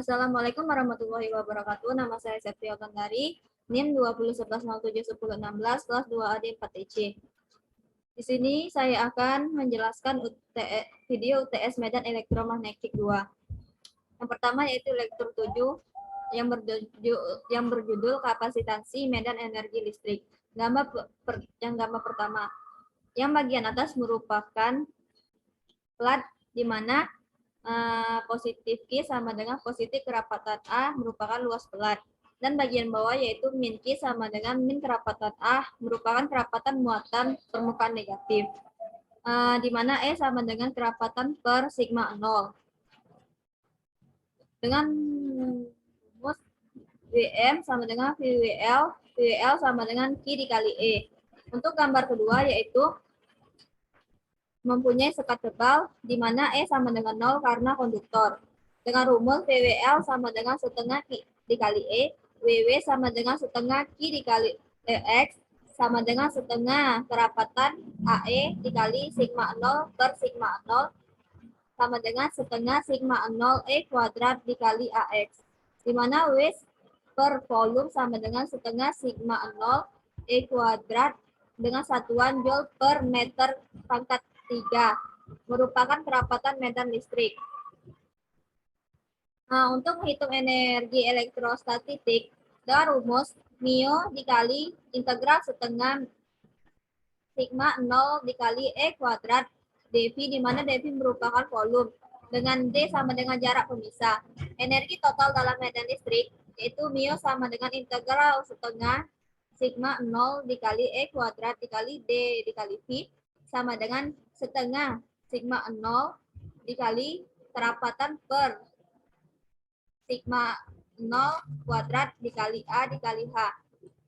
Assalamualaikum warahmatullahi wabarakatuh. Nama saya Septio Kandari, NIM 2011071016, kelas 2AD 4EC. Di sini saya akan menjelaskan video UTS Medan Elektromagnetik 2. Yang pertama yaitu lektur 7 yang berjudul kapasitansi medan energi listrik. Gambar pertama. Yang bagian atas merupakan plat di mana positif Q sama dengan positif kerapatan A merupakan luas pelat. Dan bagian bawah yaitu min Q sama dengan min kerapatan A merupakan kerapatan muatan permukaan negatif. Di mana E sama dengan kerapatan per sigma 0. Dengan rumus Wm sama dengan VWL, VWL sama dengan Q dikali E. Untuk gambar kedua yaitu mempunyai sekat tebal, di mana E sama dengan 0 karena konduktor. Dengan rumus VWL sama dengan setengah Q dikali E, WW sama dengan setengah Q dikali X, sama dengan setengah kerapatan AE dikali sigma 0 per sigma 0, sama dengan setengah sigma 0 E kuadrat dikali AX. Di mana W per volume sama dengan setengah sigma 0 E kuadrat dengan satuan joule per meter pangkat 3 merupakan kerapatan medan listrik. Untuk menghitung energi elektrostatik dengan rumus μ dikali integral setengah sigma 0 dikali E kuadrat dV, di mana dV merupakan volume, dengan D sama dengan jarak pemisah. Energi total dalam medan listrik yaitu μ sama dengan integral setengah sigma 0 dikali E kuadrat dikali D dikali V sama dengan setengah sigma 0 dikali kerapatan per sigma 0 kuadrat dikali A dikali H,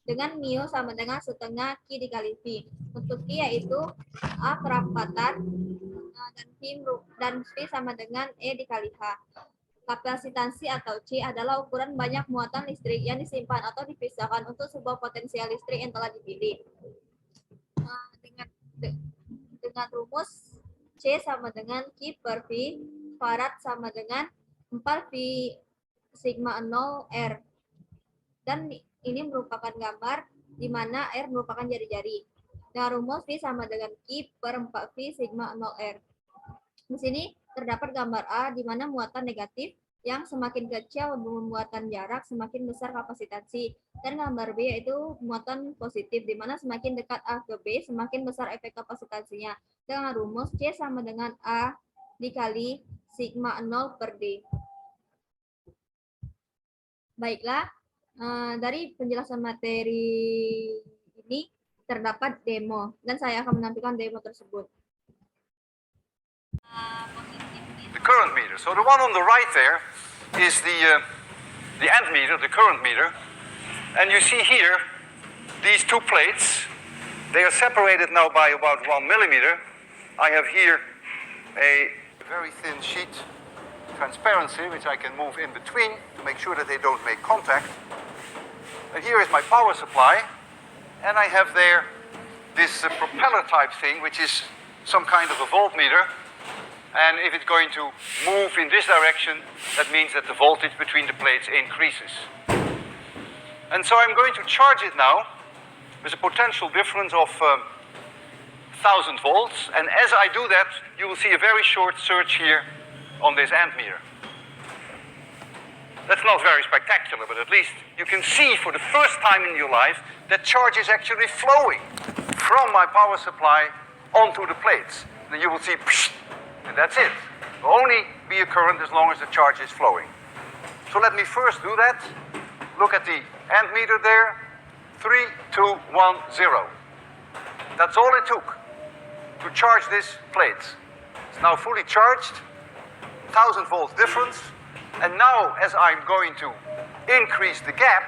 dengan μ sama dengan setengah Q dikali V. Untuk Q yaitu A kerapatan dan V sama dengan E dikali H. Kapasitansi atau C adalah ukuran banyak muatan listrik yang disimpan atau dipisahkan untuk sebuah potensial listrik yang telah dipilih. Dengan rumus C sama dengan Q per V, Farad sama dengan 4 V sigma 0 R. Dan ini merupakan gambar di mana R merupakan jari-jari. Dengan rumus V sama dengan Q per 4 V sigma 0 R. Di sini terdapat gambar A di mana muatan negatif yang semakin kecil muatan jarak semakin besar kapasitansi, dan gambar B yaitu muatan positif di mana semakin dekat A ke B semakin besar efek kapasitansinya, dengan rumus C sama dengan A dikali sigma 0 per D. Baiklah, dari penjelasan materi ini terdapat demo dan saya akan menampilkan demo tersebut. The current meter. So the one on the right there is the ammeter, the current meter. And you see here these two plates. They are separated now by about 1 millimeter. I have here a very thin sheet transparency which I can move in between to make sure that they don't make contact. And here is my power supply, and I have there this propeller type thing which is some kind of a voltmeter. And if it's going to move in this direction, that means that the voltage between the plates increases. And so I'm going to charge it now with a potential difference of 1000 volts. And as I do that, you will see a very short surge here on this ammeter. That's not very spectacular, but at least you can see for the first time in your life that charge is actually flowing from my power supply onto the plates. Then you will see, and that's it. It will only be a current as long as the charge is flowing. So let me first do that. Look at the ammeter there. 3, 2, 1, 0. That's all it took to charge this plate. It's now fully charged. 1000 volts difference. And now, as I'm going to increase the gap,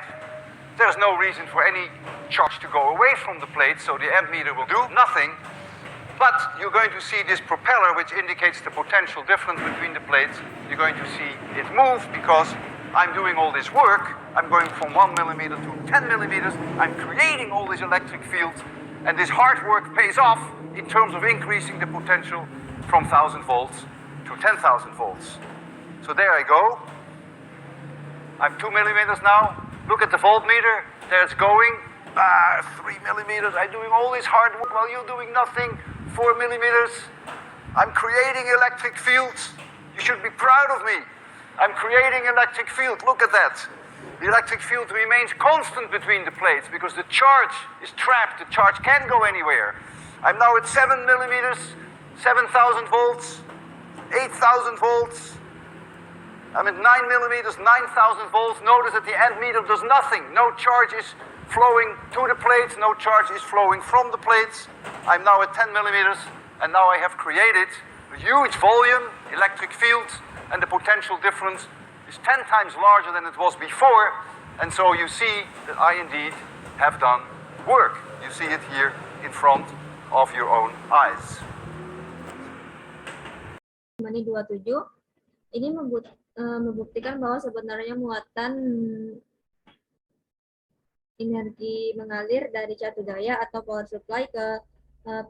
there's no reason for any charge to go away from the plate, so the ammeter will do nothing. But you're going to see this propeller, which indicates the potential difference between the plates. You're going to see it move because I'm doing all this work. I'm going from 1 millimeter to 10 millimeters. I'm creating all these electric fields. And this hard work pays off in terms of increasing the potential from 1000 volts to 10,000 volts. So there I go. I'm 2 millimeters now. Look at the voltmeter. There it's going. 3 millimeters. I'm doing all this hard work while you're doing nothing. 4 millimeters. I'm creating electric fields. You should be proud of me. I'm creating electric field. Look at that. The electric field remains constant between the plates because the charge is trapped. The charge can't go anywhere. I'm now at 7 millimeters, 7,000 volts, 8,000 volts. I'm at 9 millimeters, 9,000 volts. Notice that the end meter does nothing. No charge is flowing to the plates. No charge is flowing from the plates. I'm now at 10 millimeters, and now I have created a huge volume, electric field, and the potential difference is 10 times larger than it was before. And so you see that I indeed have done work. You see it here in front of your own eyes. 27 ini membuktikan bahwa sebenarnya muatan energi mengalir dari catu daya atau power supply ke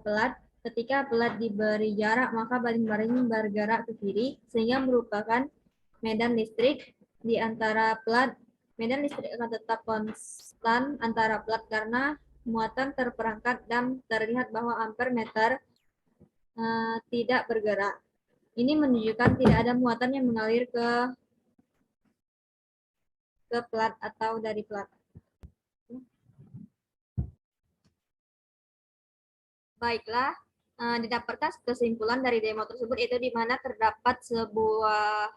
pelat. Ketika pelat diberi jarak, maka baling-baling bergerak ke kiri, sehingga merupakan medan listrik di antara pelat. Medan listrik akan tetap konstan antara pelat karena muatan terperangkat dan terlihat bahwa ampere meter tidak bergerak. Ini menunjukkan tidak ada muatan yang mengalir ke pelat atau dari pelat. Baiklah, didapatkan kesimpulan dari demo tersebut yaitu di mana terdapat sebuah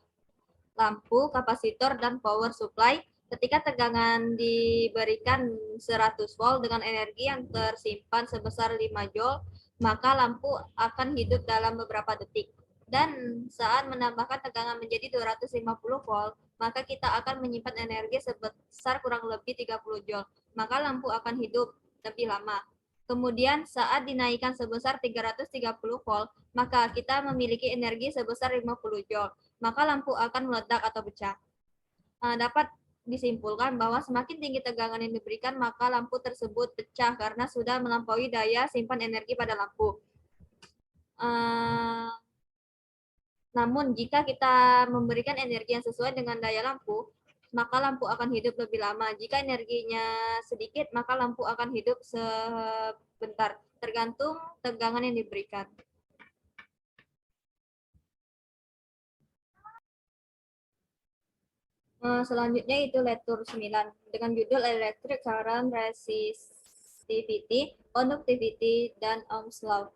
lampu, kapasitor, dan power supply. Ketika tegangan diberikan 100 volt dengan energi yang tersimpan sebesar 5 joule, maka lampu akan hidup dalam beberapa detik. Dan saat menambahkan tegangan menjadi 250 volt, maka kita akan menyimpan energi sebesar kurang lebih 30 joule. Maka lampu akan hidup lebih lama. Kemudian saat dinaikkan sebesar 330 volt, maka kita memiliki energi sebesar 50 joule. Maka lampu akan meledak atau pecah. Dapat disimpulkan bahwa semakin tinggi tegangan yang diberikan, maka lampu tersebut pecah karena sudah melampaui daya simpan energi pada lampu. Namun jika kita memberikan energi yang sesuai dengan daya lampu, maka lampu akan hidup lebih lama. Jika energinya sedikit, maka lampu akan hidup sebentar, tergantung tegangan yang diberikan. Selanjutnya itu lektur 9 dengan judul Electric Current Resistivity, Conductivity, dan Ohm's Law,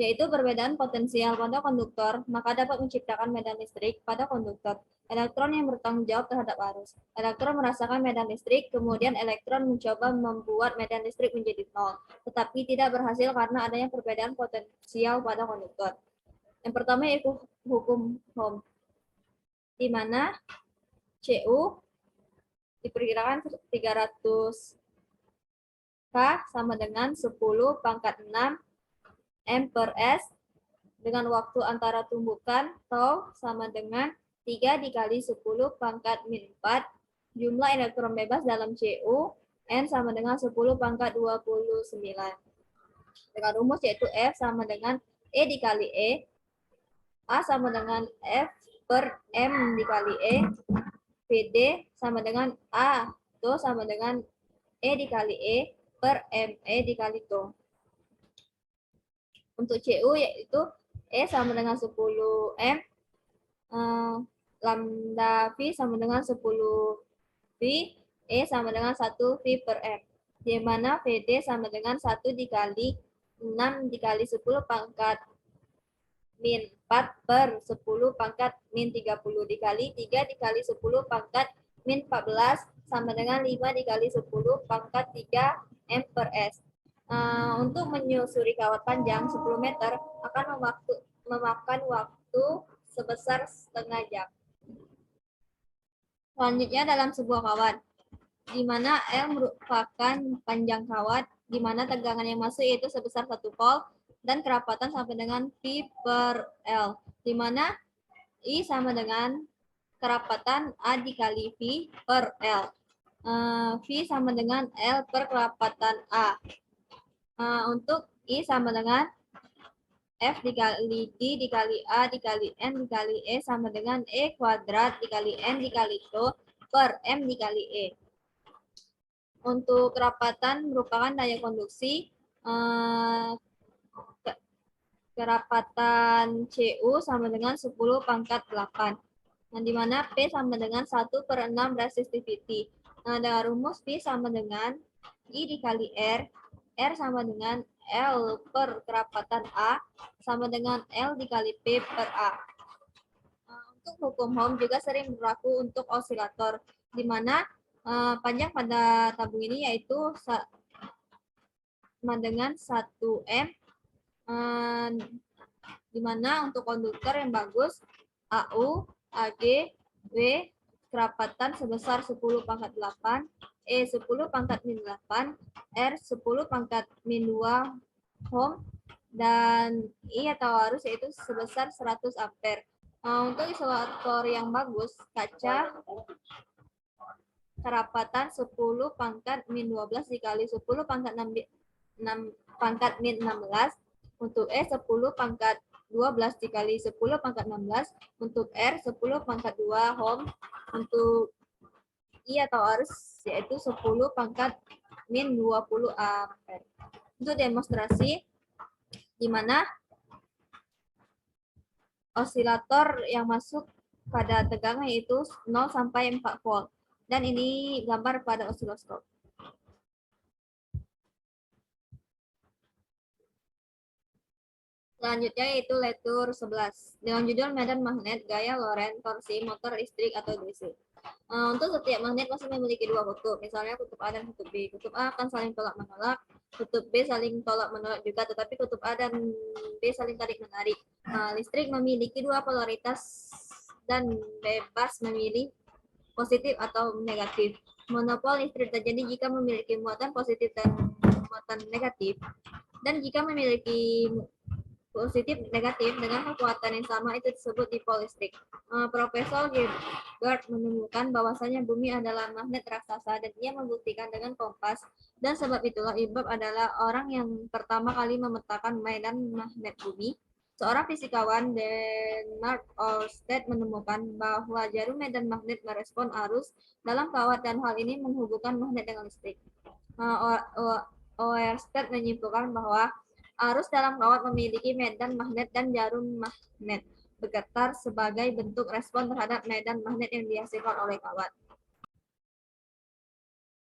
yaitu perbedaan potensial pada konduktor, maka dapat menciptakan medan listrik pada konduktor. Elektron yang bertanggung jawab terhadap arus. Elektron merasakan medan listrik, kemudian elektron mencoba membuat medan listrik menjadi nol, tetapi tidak berhasil karena adanya perbedaan potensial pada konduktor. Yang pertama yaitu hukum Ohm, di mana Cu diperkirakan 300 K sama dengan 10 pangkat 6 M per S dengan waktu antara tumbukan tau sama dengan 3 dikali 10 pangkat min 4 jumlah elektron bebas dalam Cu N sama dengan 10 pangkat 29 dengan rumus yaitu F sama dengan E dikali E, A sama dengan F per M dikali E, PD sama dengan A to sama dengan E dikali E per ME dikali to. Untuk Cu yaitu E sama dengan 10 M, lambda V sama dengan 10 V, E sama dengan 1 V per M. Di mana VD sama dengan 1 dikali 6 dikali 10 pangkat min 4 per 10 pangkat min 30 dikali 3 dikali 10 pangkat min 14 sama dengan 5 dikali 10 pangkat 3 M per S. Untuk menyusuri kawat panjang 10 meter akan memakan waktu sebesar setengah jam. Selanjutnya dalam sebuah kawat, di mana L merupakan panjang kawat, di mana tegangan yang masuk yaitu sebesar 1 volt, dan kerapatan sampai dengan V per L, di mana I sama dengan kerapatan A dikali V per L. V sama dengan L per kerapatan A. Untuk I sama dengan F dikali D dikali A dikali N dikali E sama dengan E kuadrat dikali N dikali T per M dikali E. Untuk kerapatan merupakan daya konduksi. Kerapatan Cu sama dengan 10 pangkat 8. Nah, di mana P sama dengan 1/6 resistivity. Nah, dengan rumus P sama dengan I dikali R, R sama dengan L per kerapatan A, sama dengan L dikali P per A. Nah, untuk hukum Ohm juga sering berlaku untuk osilator, di mana panjang pada tabung ini yaitu sama dengan 1M, di mana untuk konduktor yang bagus AU, AG, W kerapatan sebesar 10 pangkat 8, E 10 pangkat min 8, R 10 pangkat min 2 ohm, dan I atau arus yaitu sebesar 100 ampere. Untuk isolator yang bagus, kaca kerapatan 10 pangkat min 12 dikali 10 pangkat 6 pangkat min 16, untuk E 10 pangkat 12 dikali 10 pangkat 16, untuk R 10 pangkat 2 ohm, untuk I atau arus yaitu 10 pangkat min 20 ampere. Untuk demonstrasi, di mana osilator yang masuk pada tegangan yaitu 0 sampai 4 volt. Dan ini gambar pada osiloskop. Selanjutnya yaitu lektur 11 dengan judul medan magnet, gaya Lorentz, torsi, motor listrik atau DC. Untuk setiap magnet masih memiliki dua kutub, misalnya kutub A dan kutub B. Kutub A akan saling tolak-menolak, kutub B saling tolak-menolak juga, tetapi kutub A dan B saling tarik-menarik. Listrik memiliki dua polaritas dan bebas memilih positif atau negatif. Monopol listrik terjadi jika memiliki muatan positif dan muatan negatif, dan jika memiliki positif negatif dengan kekuatan yang sama itu disebut dipol listrik. Profesor Gilbert menemukan bahwasanya bumi adalah magnet raksasa dan ia membuktikan dengan kompas, dan sebab itulah Gilbert adalah orang yang pertama kali memetakan medan magnet bumi. Seorang fisikawan Bernard Ørsted menemukan bahwa jarum medan magnet merespon arus dalam kawat dan hal ini menghubungkan magnet dengan listrik. Ørsted menyimpulkan bahwa arus dalam kawat memiliki medan magnet dan jarum magnet bergetar sebagai bentuk respon terhadap medan magnet yang dihasilkan oleh kawat.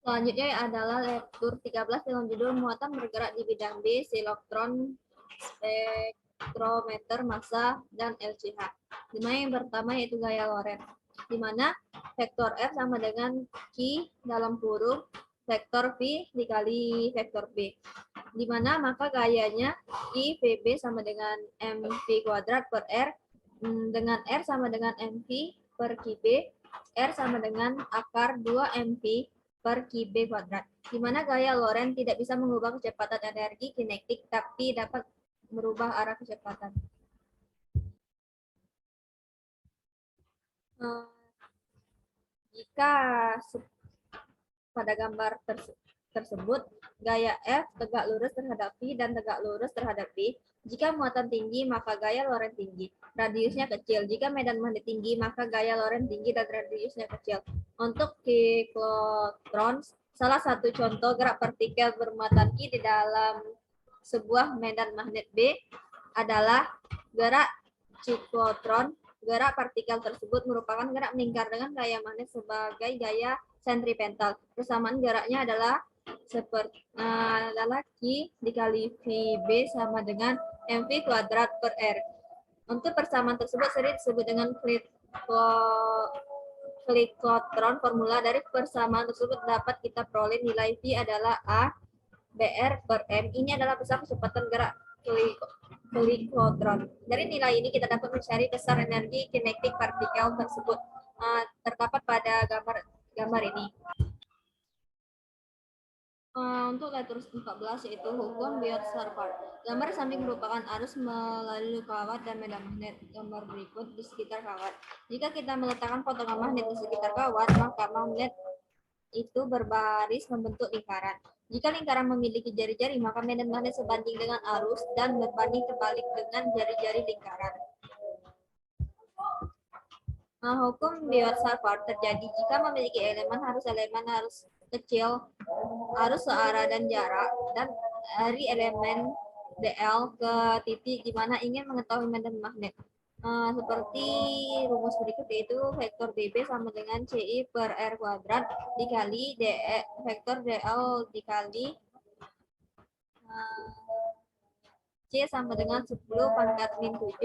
Selanjutnya adalah lektur 13 dengan judul muatan bergerak di bidang B, siloktron, spektrometer, massa, dan LCH. Di mana yang pertama yaitu gaya Lorentz, di mana vektor F sama dengan Q dalam kurung vektor V dikali vektor B. Di mana maka gayanya I VB sama dengan MV kuadrat per R, dengan R sama dengan MV per QB, R sama dengan akar 2 MV per QB kuadrat. Di mana gaya Lorentz tidak bisa mengubah kecepatan energi kinetik, tapi dapat merubah arah kecepatan. Jika pada gambar tersebut gaya F tegak lurus terhadap V dan tegak lurus terhadap B. Jika muatan tinggi, maka gaya Lorentz tinggi. Radiusnya kecil. Jika medan magnet tinggi, maka gaya Lorentz tinggi dan radiusnya kecil. Untuk siklotron, salah satu contoh gerak partikel bermuatan Q di dalam sebuah medan magnet B adalah gerak siklotron. Gerak partikel tersebut merupakan gerak melingkar dengan gaya magnet sebagai gaya sentripetal. Persamaan geraknya adalah Q dikali VB sama dengan MV kuadrat per R. Untuk persamaan tersebut sering disebut dengan siklotron. Formula dari persamaan tersebut dapat kita peroleh nilai V adalah A BR per M. Ini adalah besar kecepatan gerak siklotron. Dari nilai ini kita dapat mencari besar energi kinetik partikel tersebut. Terdapat pada gambar ini. Untuk lektur 14 yaitu hukum Biot-Savart. Gambar samping merupakan arus melalui kawat dan medan magnet. Gambar berikut di sekitar kawat. Jika kita meletakkan potongan magnet di sekitar kawat, maka magnet itu berbaris membentuk lingkaran. Jika lingkaran memiliki jari-jari, maka medan magnet sebanding dengan arus dan berbanding terbalik dengan jari-jari lingkaran. Hukum Biot-Savart terjadi jika memiliki elemen harus kecil, arus searah dan jarak, dan dari elemen DL ke titik di mana ingin mengetahui medan magnet. Seperti rumus berikut, yaitu vektor dB sama dengan CI per R kuadrat dikali vektor DL dikali C sama dengan 10 pangkat min 7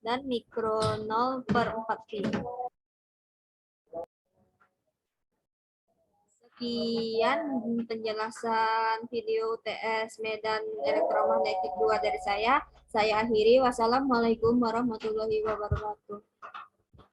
dan mikro 0 per 4 pi. Sekian penjelasan video TS Medan Elektromagnetik 2 dari saya. Saya akhiri. Wassalamualaikum warahmatullahi wabarakatuh.